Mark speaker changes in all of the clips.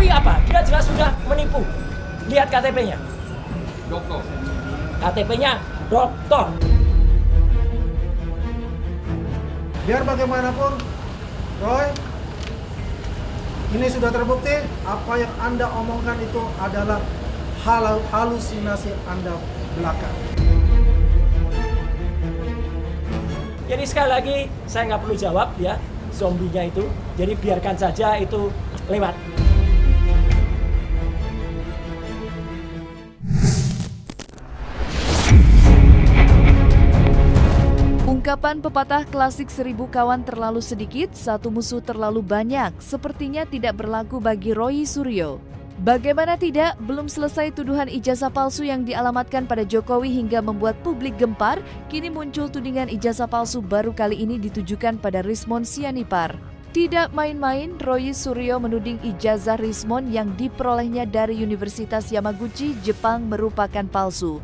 Speaker 1: Tapi apa? Dia jelas sudah menipu. Lihat KTP-nya.
Speaker 2: Dokter.
Speaker 1: KTP-nya dokter.
Speaker 3: Biar bagaimanapun, Roy, ini sudah terbukti apa yang Anda omongkan itu adalah halusinasi Anda belaka.
Speaker 1: Jadi sekali lagi saya nggak perlu jawab ya zombinya itu. Jadi biarkan saja itu lewat.
Speaker 4: Ungkapan pepatah klasik 1000 kawan terlalu sedikit, satu musuh terlalu banyak, sepertinya tidak berlaku bagi Roy Suryo. Bagaimana tidak, belum selesai tuduhan ijazah palsu yang dialamatkan pada Jokowi hingga membuat publik gempar, kini muncul tudingan ijazah palsu baru kali ini ditujukan pada Rismon Sianipar. Tidak main-main, Roy Suryo menuding ijazah Rismon yang diperolehnya dari Universitas Yamaguchi, Jepang merupakan palsu.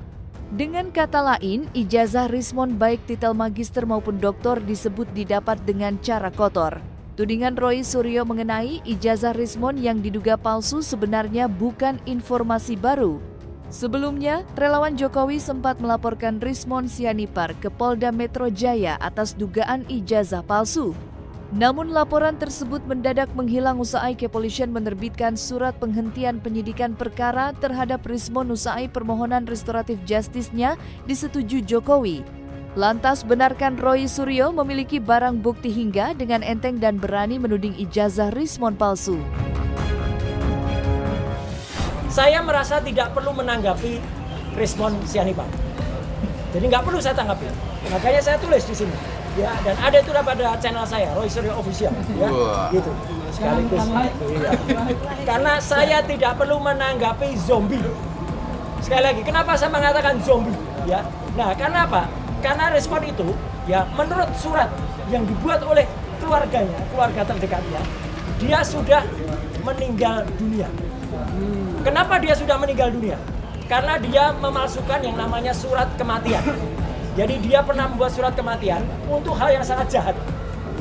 Speaker 4: Dengan kata lain, ijazah Rismon baik titel magister maupun doktor disebut didapat dengan cara kotor. Tudingan Roy Suryo mengenai ijazah Rismon yang diduga palsu sebenarnya bukan informasi baru. Sebelumnya, relawan Jokowi sempat melaporkan Rismon Sianipar ke Polda Metro Jaya atas dugaan ijazah palsu. Namun laporan tersebut mendadak menghilang usai kepolisian menerbitkan surat penghentian penyidikan perkara terhadap Rismon usai permohonan restoratif justice-nya disetujui Jokowi. Lantas benarkan Roy Suryo memiliki barang bukti hingga dengan enteng dan berani menuding ijazah Rismon palsu?
Speaker 1: Saya merasa tidak perlu menanggapi Rismon Sianipar. Jadi nggak perlu saya tanggapi. Makanya saya tulis di sini. Ya, dan ada itu pada channel saya, Roy Suryo Official. Ya, gitu. Sekaligus. Ya. Karena saya tidak perlu menanggapi zombie. Sekali lagi, kenapa saya mengatakan zombie? Ya, nah karena apa? Karena respon itu, ya menurut surat yang dibuat oleh keluarganya, keluarga terdekatnya, dia sudah meninggal dunia. Kenapa dia sudah meninggal dunia? Karena dia memalsukan yang namanya surat kematian. Jadi dia pernah membuat surat kematian untuk hal yang sangat jahat,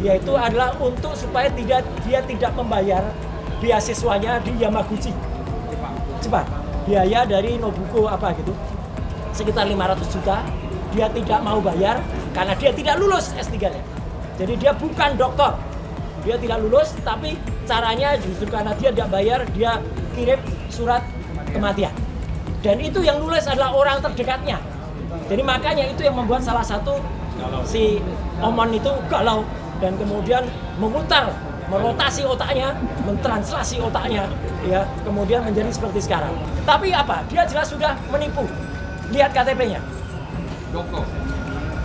Speaker 1: yaitu adalah untuk supaya dia tidak membayar beasiswanya di Yamaguchi, Jepang. Biaya dari Nobuko apa gitu, sekitar 500 juta. Dia tidak mau bayar karena dia tidak lulus S3-nya. Jadi dia bukan dokter. Dia tidak lulus, tapi caranya justru karena dia tidak bayar, dia kirim surat kematian. Dan itu yang nulis adalah orang terdekatnya. Jadi makanya itu yang membuat salah satu si Omon itu galau dan kemudian memutar, merotasi otaknya, mentranslasi otaknya, ya kemudian menjadi seperti sekarang. Tapi apa? Dia jelas sudah menipu. Lihat KTP-nya.
Speaker 2: Dokter.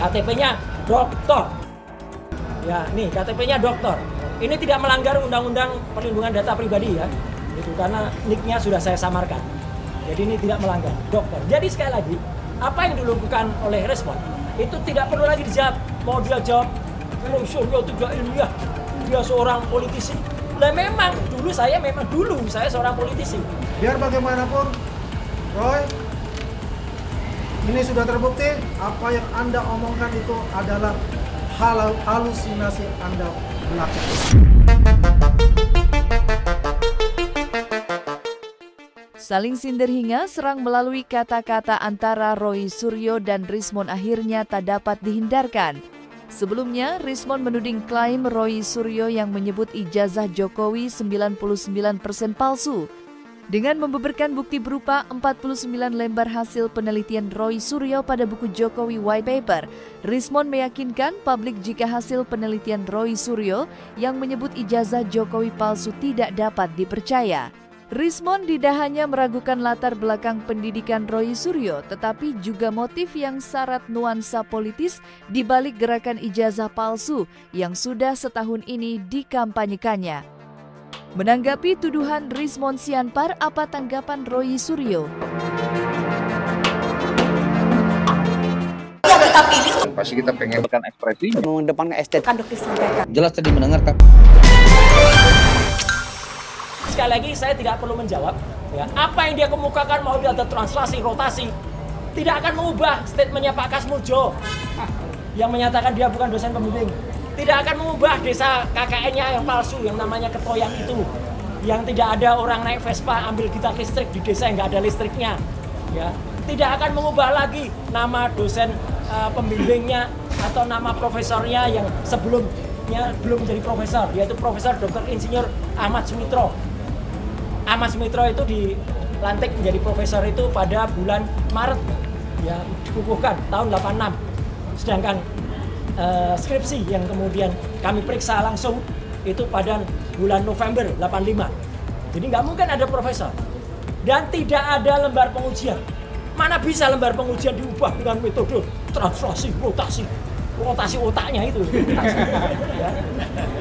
Speaker 1: KTP-nya dokter. Ya, nih KTP-nya dokter. Ini tidak melanggar Undang-Undang Perlindungan Data Pribadi ya. Itu karena nick-nya sudah saya samarkan. Jadi ini tidak melanggar dokter. Jadi sekali lagi, apa yang dilakukan oleh Respon itu tidak perlu lagi dijawab. Mau dia jawab, Roy Suryo tidak ilmiah, dia seorang politisi. Lah memang dulu saya seorang politisi.
Speaker 3: Biar bagaimanapun, Roy, ini sudah terbukti apa yang Anda omongkan itu adalah halusinasi Anda belaka.
Speaker 4: Saling sindir hingga serang melalui kata-kata antara Roy Suryo dan Rismon akhirnya tak dapat dihindarkan. Sebelumnya, Rismon menuding klaim Roy Suryo yang menyebut ijazah Jokowi 99% palsu. Dengan membeberkan bukti berupa 49 lembar hasil penelitian Roy Suryo pada buku Jokowi White Paper, Rismon meyakinkan publik jika hasil penelitian Roy Suryo yang menyebut ijazah Jokowi palsu tidak dapat dipercaya. Rismon tidak hanya meragukan latar belakang pendidikan Roy Suryo, tetapi juga motif yang syarat nuansa politis di balik gerakan ijazah palsu yang sudah setahun ini dikampanyekannya. Menanggapi tuduhan Rismon Sianipar, apa tanggapan Roy Suryo?
Speaker 5: Yang kita pilih
Speaker 2: Pasti kita pengen ekspresinya.
Speaker 5: mengedepankan estetika.
Speaker 6: Jelas tadi mendengarkan.
Speaker 1: Sekali lagi saya tidak perlu menjawab ya, apa yang dia kemukakan mau dia ada translasi, rotasi tidak akan mengubah statementnya Pak Kasmurjo yang menyatakan dia bukan dosen pembimbing, tidak akan mengubah desa KKN-nya yang palsu yang namanya Ketoyan itu, yang tidak ada orang naik Vespa ambil gitar listrik di desa yang nggak ada listriknya, ya tidak akan mengubah lagi nama dosen pembimbingnya atau nama profesornya yang sebelumnya belum menjadi profesor, yaitu Profesor Dr. Insinyur Ahmad Sumitro. Ahmad Sumitro itu dilantik menjadi profesor itu pada bulan Maret, ya dikukuhkan tahun 86. Sedangkan skripsi yang kemudian kami periksa langsung itu pada bulan November 85. Jadi nggak mungkin ada profesor. Dan tidak ada lembar pengujian. Mana bisa lembar pengujian diubah dengan metode translasi, rotasi otaknya itu. Ya.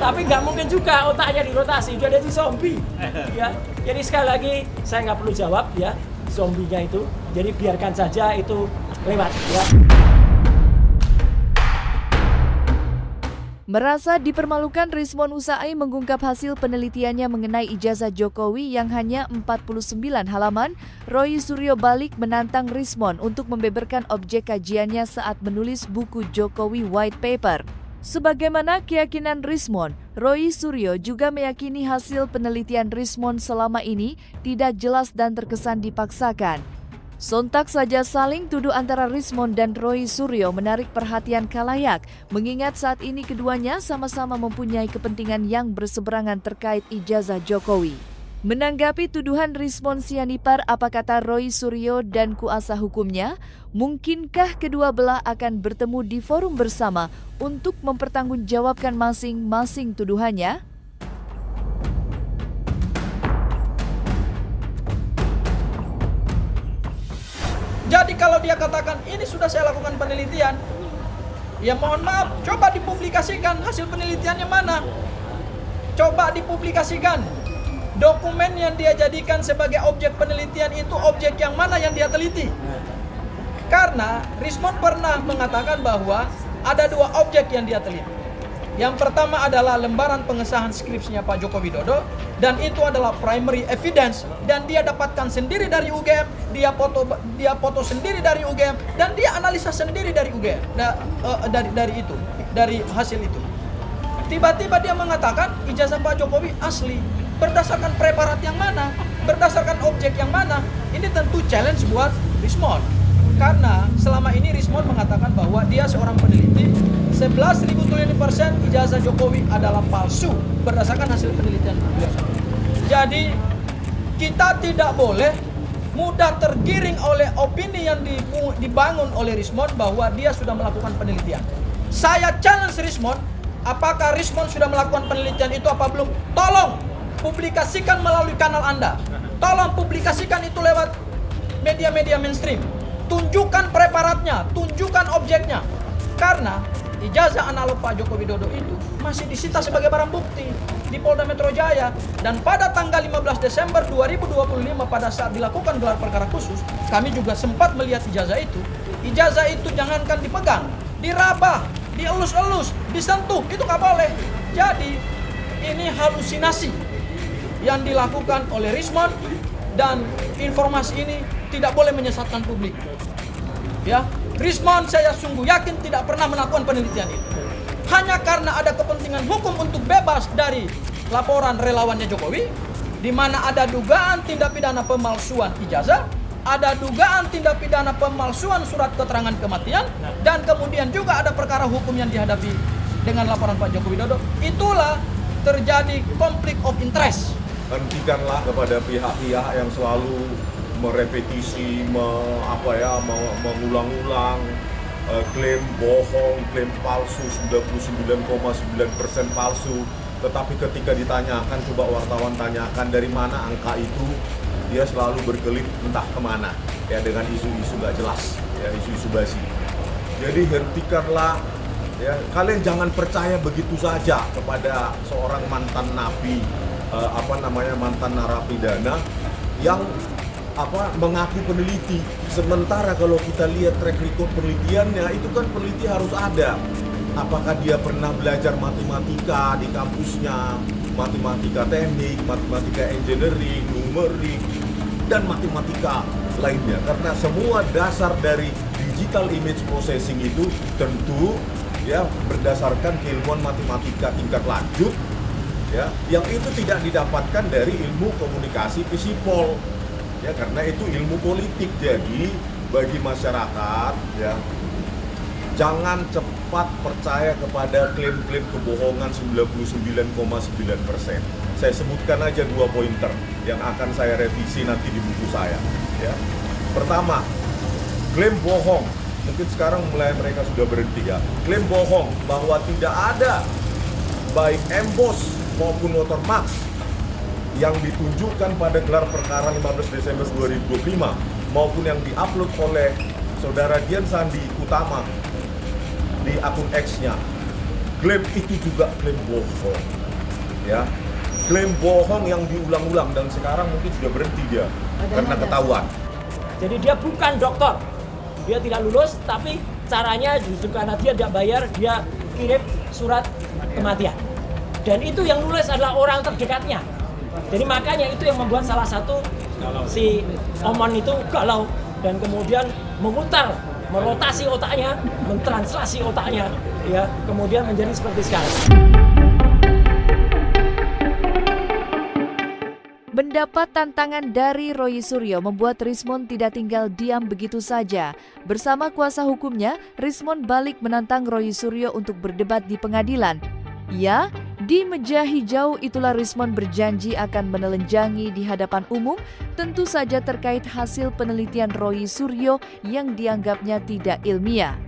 Speaker 1: Tapi nggak mungkin juga otaknya dirotasi, itu ada di zombie. Ya. Jadi sekali lagi saya nggak perlu jawab ya zombinya itu. Jadi biarkan saja itu lewat. Ya.
Speaker 4: Merasa dipermalukan, Rizmon Usai mengungkap hasil penelitiannya mengenai ijazah Jokowi yang hanya 49 halaman. Roy Suryo balik menantang Rizmon untuk membeberkan objek kajiannya saat menulis buku Jokowi White Paper. Sebagaimana keyakinan Rizmon, Roy Suryo juga meyakini hasil penelitian Rizmon selama ini tidak jelas dan terkesan dipaksakan. Sontak saja saling tuduh antara Rizmon dan Roy Suryo menarik perhatian khalayak, mengingat saat ini keduanya sama-sama mempunyai kepentingan yang berseberangan terkait ijazah Jokowi. Menanggapi tuduhan Rizmon Sianipar, apa kata Roy Suryo dan kuasa hukumnya? Mungkinkah kedua belah akan bertemu di forum bersama untuk mempertanggungjawabkan masing-masing tuduhannya?
Speaker 7: Jadi kalau dia katakan ini sudah saya lakukan penelitian, ya mohon maaf, coba dipublikasikan hasil penelitiannya mana? Coba dipublikasikan. Dokumen yang dia jadikan sebagai objek penelitian itu objek yang mana yang dia teliti? Karena Rizmon pernah mengatakan bahwa ada dua objek yang dia teliti. Yang pertama adalah lembaran pengesahan skripsinya Pak Joko Widodo, dan itu adalah primary evidence, dan dia dapatkan sendiri dari UGM, dia foto sendiri dari UGM, dan dia analisa sendiri dari UGM, dari hasil itu. Tiba-tiba dia mengatakan ijazah Pak Jokowi asli. Berdasarkan preparat yang mana? Berdasarkan objek yang mana? Ini tentu challenge buat Rizmon. Karena selama ini Rizmon mengatakan bahwa dia seorang peneliti, 11.000% ijazah Jokowi adalah palsu berdasarkan hasil penelitian beliau. Jadi kita tidak boleh mudah tergiring oleh opini yang dibangun oleh Rizmon bahwa dia sudah melakukan penelitian. Saya challenge Rizmon, apakah Rizmon sudah melakukan penelitian itu apa belum? Tolong publikasikan melalui kanal Anda. Tolong publikasikan itu lewat media-media mainstream. Tunjukkan preparatnya, tunjukkan objeknya. Karena ijazah analog Pak Joko Widodo itu masih disita sebagai barang bukti di Polda Metro Jaya. Dan pada tanggal 15 Desember 2025 pada saat dilakukan gelar perkara khusus, kami juga sempat melihat ijazah itu. Ijazah itu jangankan dipegang, diraba, dielus-elus, disentuh, itu nggak boleh. Jadi ini halusinasi yang dilakukan oleh Rizmon, dan informasi ini tidak boleh menyesatkan publik. Ya, Rizmon saya sungguh yakin tidak pernah melakukan penelitian itu. Hanya karena ada kepentingan hukum untuk bebas dari laporan relawannya Jokowi, di mana ada dugaan tindak pidana pemalsuan ijazah, ada dugaan tindak pidana pemalsuan surat keterangan kematian, dan kemudian juga ada perkara hukum yang dihadapi dengan laporan Pak Joko Widodo. Itulah terjadi konflik of interest.
Speaker 8: Hentikanlah kepada pihak-pihak yang selalu merepetisi, mengulang-ulang klaim bohong, klaim palsu, 99,9% palsu. Tetapi ketika ditanyakan, coba wartawan tanyakan dari mana angka itu, dia selalu berkelit entah kemana, ya dengan isu-isu gak jelas, ya isu-isu basi. Jadi hentikanlah, ya kalian jangan percaya begitu saja kepada seorang mantan napi, mantan narapidana yang mengaku peneliti. Sementara kalau kita lihat track record penelitiannya, itu kan peneliti harus ada. Apakah dia pernah belajar matematika di kampusnya, matematika teknik, matematika engineering, numerik, dan matematika lainnya. Karena semua dasar dari digital image processing itu tentu ya berdasarkan keilmuan matematika tingkat lanjut ya, yang itu tidak didapatkan dari ilmu komunikasi visipol, ya, karena itu ilmu politik. Jadi bagi masyarakat, ya, jangan cepat percaya kepada klaim-klaim kebohongan 99,9%. Saya sebutkan aja 2 pointer yang akan saya revisi nanti di buku saya. Ya. Pertama, klaim bohong. Mungkin sekarang mulai mereka sudah berhenti, ya. Klaim bohong bahwa tidak ada baik embos maupun watermark yang ditunjukkan pada gelar perkara 15 Desember 2025 maupun yang diupload oleh saudara Dian Sandi Utama di akun X-nya. Klaim itu juga klaim bohong. Ya. Klaim bohong yang diulang-ulang dan sekarang mungkin sudah berhenti dia karena ketahuan.
Speaker 1: Jadi dia bukan dokter, dia tidak lulus, tapi caranya justru karena dia tidak bayar, dia kirim surat kematian. Dan itu yang nulis adalah orang terdekatnya. Jadi makanya itu yang membuat salah satu si Omon itu galau dan kemudian memutar, merotasi otaknya, mentranslasi otaknya, ya, kemudian menjadi seperti sekarang.
Speaker 4: Mendapat tantangan dari Roy Suryo membuat Rismond tidak tinggal diam begitu saja. Bersama kuasa hukumnya, Rismond balik menantang Roy Suryo untuk berdebat di pengadilan. Ya, di meja hijau itulah Rismond berjanji akan menelenjangi di hadapan umum, tentu saja terkait hasil penelitian Roy Suryo yang dianggapnya tidak ilmiah.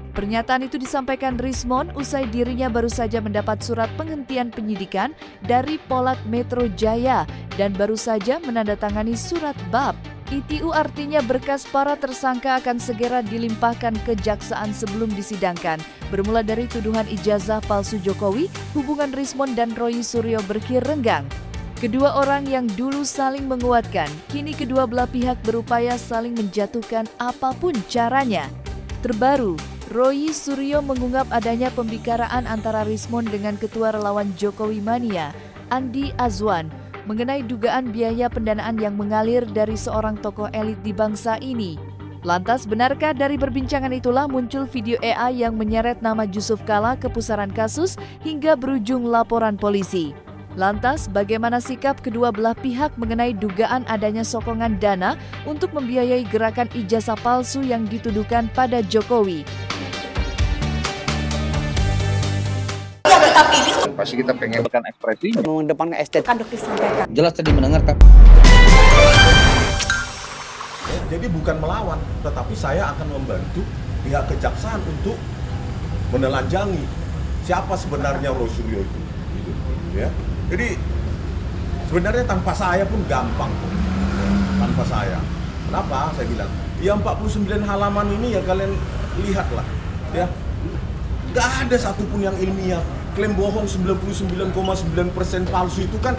Speaker 4: Pernyataan itu disampaikan Rismond usai dirinya baru saja mendapat surat penghentian penyidikan dari Polda Metro Jaya dan baru saja menandatangani surat bab. ITU artinya berkas para tersangka akan segera dilimpahkan kejaksaan sebelum disidangkan. Bermula dari tuduhan ijazah palsu Jokowi, hubungan Rismond dan Roy Suryo berakhir renggang. Kedua orang yang dulu saling menguatkan, kini kedua belah pihak berupaya saling menjatuhkan apapun caranya. Terbaru, Roy Suryo mengungkap adanya pembicaraan antara Rismond dengan Ketua Relawan Jokowi Mania, Andi Azwan, mengenai dugaan biaya pendanaan yang mengalir dari seorang tokoh elit di bangsa ini. Lantas, benarkah dari perbincangan itulah muncul video AI yang menyeret nama Jusuf Kalla ke pusaran kasus hingga berujung laporan polisi? Lantas, bagaimana sikap kedua belah pihak mengenai dugaan adanya sokongan dana untuk membiayai gerakan ijazah palsu yang dituduhkan pada Jokowi?
Speaker 2: Pasti kita pengen bukan ekspresi.
Speaker 5: Mengedepankan estetika kan dokter sampaikan.
Speaker 6: Jelas tadi mendengar Kak.
Speaker 8: Jadi bukan melawan, tetapi saya akan membantu pihak kejaksaan untuk menelanjangi siapa sebenarnya Roy Suryo itu. Gitu, ya. Jadi sebenarnya tanpa saya pun gampang, tanpa saya. Kenapa? Saya bilang, ya 49 halaman ini ya kalian lihatlah, ya. Gak ada satupun yang ilmiah. Klaim bohong 99,9% palsu itu kan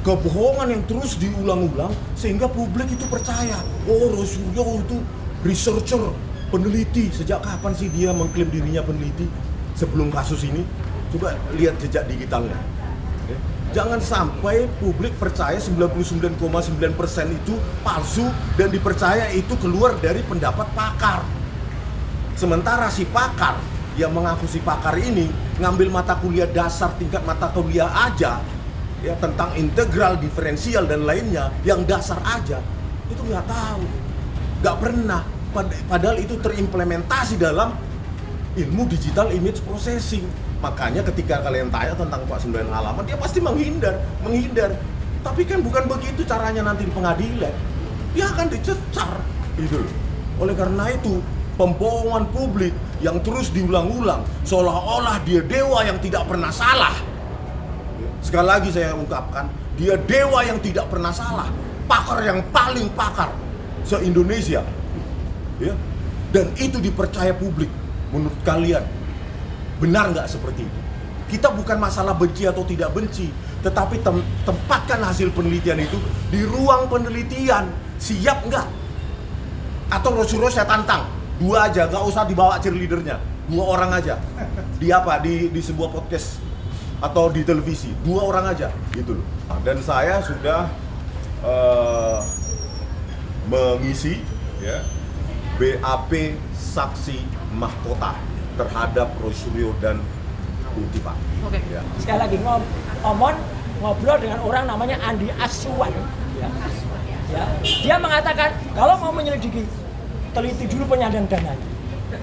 Speaker 8: kebohongan yang terus diulang-ulang sehingga publik itu percaya. Oh, Roy Suryo itu researcher, peneliti. Sejak kapan sih dia mengklaim dirinya peneliti? Sebelum kasus ini, coba lihat jejak digitalnya. Jangan sampai publik percaya 99,9% itu palsu dan dipercaya itu keluar dari pendapat pakar. Sementara si pakar yang mengaku si pakar ini ngambil mata kuliah dasar tingkat mata kuliah aja, ya, tentang integral, diferensial dan lainnya yang dasar aja, itu nggak tahu, nggak pernah. Padahal itu terimplementasi dalam ilmu digital image processing. Makanya ketika kalian tanya tentang 49 halaman, dia pasti menghindar. Tapi kan bukan begitu caranya nanti di pengadilan. Dia akan dicecar, gitu loh. Oleh karena itu, pembohongan publik yang terus diulang-ulang seolah-olah dia dewa yang tidak pernah salah. Sekali lagi saya ungkapkan, dia dewa yang tidak pernah salah, pakar yang paling pakar se-Indonesia, ya. Dan itu dipercaya publik. Menurut kalian benar nggak seperti itu? Kita bukan masalah benci atau tidak benci, tetapi tempatkan hasil penelitian itu di ruang penelitian. Siap nggak? Atau Roy Suryo saya tantang, 2 aja, nggak usah dibawa cheerleadernya, 2 orang aja. Di apa? Di sebuah podcast atau di televisi, 2 orang aja, gitu loh. Dan saya sudah mengisi, ya, BAP saksi mahkota terhadap Roy Suryo dan bukti, Pak.
Speaker 7: Oke.
Speaker 8: Ya.
Speaker 1: Sekali lagi ngobrol dengan orang namanya Andi Aswan. Ya. Ya. Dia mengatakan kalau mau menyelidiki teliti dulu penyandang dananya.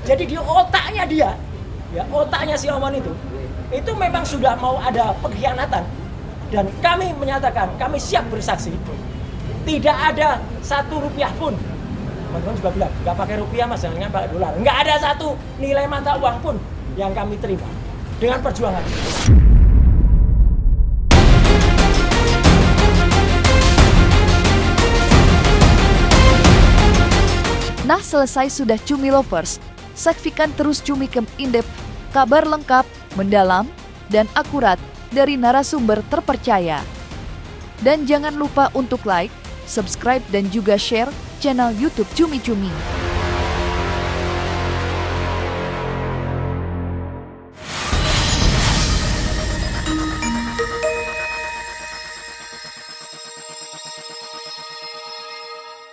Speaker 1: Jadi di otaknya dia, ya otaknya si Omon itu memang sudah mau ada pengkhianatan. Dan kami menyatakan kami siap bersaksi. Tidak ada 1 rupiah pun. Teman-teman juga bilang nggak pakai rupiah mas, jangan pakai dolar. Nggak ada 1 nilai mata uang pun yang kami terima dengan perjuangan.
Speaker 4: Nah, selesai sudah Cumi Lovers. Saksikan terus Cumikem In-Depth, kabar lengkap, mendalam, dan akurat dari narasumber terpercaya. Dan jangan lupa untuk like, subscribe, dan juga share channel YouTube Cumi Cumi.